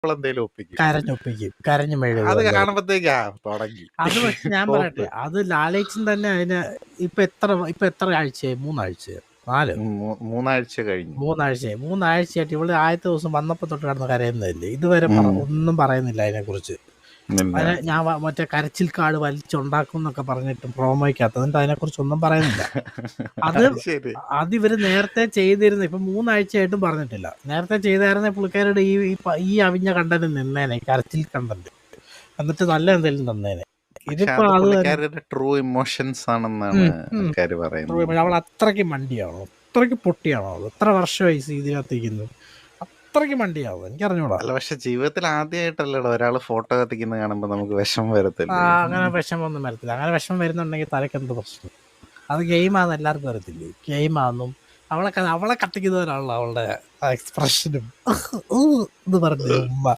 എന്തേലും ഒപ്പിക്കും. കരഞ്ഞൊപ്പിക്കും, കരഞ്ഞു മെഴുകും അത് എല്ലാവരും. കാണുമ്പത്തേക്കാ തുടങ്ങി അത് പക്ഷെ ഞാൻ പറയട്ടെ, ടോപ്പ്. അത് ലാലേച്ചൻ തന്നെ അതിന് ഇപ്പൊ എത്ര ആഴ്ചയായി? 3 ആഴ്ചയോ 4? 3 ആഴ്ച കഴിഞ്ഞു. 3 ആഴ്ചയായി. 3 ആഴ്ചയായിട്ട് ഇവള് ആദ്യത്തെ ദിവസം വന്നപ്പോ തൊട്ട് കിടന്ന് കരയുന്നതല്ലേ. ഇതുവരെ ഒന്നും പറയുന്നില്ല അതിനെ കുറിച്ച്. അതിനെ ഞാൻ മറ്റേ കരച്ചിൽ കാർഡ് വലിച്ചുണ്ടാക്കും എന്നൊക്കെ പറഞ്ഞിട്ട് പ്രോമോയ്ക്കകത്ത്, എന്നിട്ട് അതിനെ കുറിച്ച് ഒന്നും പറയുന്നില്ല. അത് ഇവര് നേരത്തെ ചെയ്തിരുന്നു. ഇപ്പൊ 3 ആഴ്ചയായിട്ടും പറഞ്ഞിട്ടില്ല. നേരത്തെ ചെയ്തായിരുന്ന പുള്ളിക്കാരുടെ ഈ അവിഞ്ഞ കണ്ടന്റ് നിന്നേനെ, കരച്ചിൽ കണ്ടന്റ്, എന്നിട്ട് നല്ല എന്തെങ്കിലും തന്നേനെ. ഇതിപ്പോ അത് ട്രൂ ഇമോഷൻസ് ആണെന്നാണ് ആൾക്കാര് പറയുന്നത്. അവൾ അത്രയ്ക്ക് മണ്ടിയാണോ, അത്രയ്ക്ക് പൊട്ടിയാണോ? അത് എത്ര വർഷമായി ഇതിനകത്തിരിക്കുന്നു, അത്രയ്ക്ക് മണ്ടിയാവും? എനിക്കറിഞ്ഞൂടാ. അല്ല, പക്ഷെ ജീവിതത്തിൽ ആദ്യമായിട്ടല്ലല്ലോ ഒരാള് ഫോട്ടോ കത്തിക്കുന്നത് കാണുമ്പോ നമുക്ക് വിഷമം വരത്തില്ല. അങ്ങനെ വിഷമമൊന്നും വരത്തില്ല. അങ്ങനെ വിഷമം വരുന്നുണ്ടെങ്കിൽ തലയ്ക്ക് എന്ത് പ്രശ്നം? അത് ഗെയിമാന്ന് എല്ലാവർക്കും അറിയത്തില്ലേ? ഗെയിമാന്നും അവളെ കത്തിക്കുന്നവരാണല്ലോ അവളുടെ എക്സ്പ്രഷനും ഇത് പറഞ്ഞു ഉമ്മ.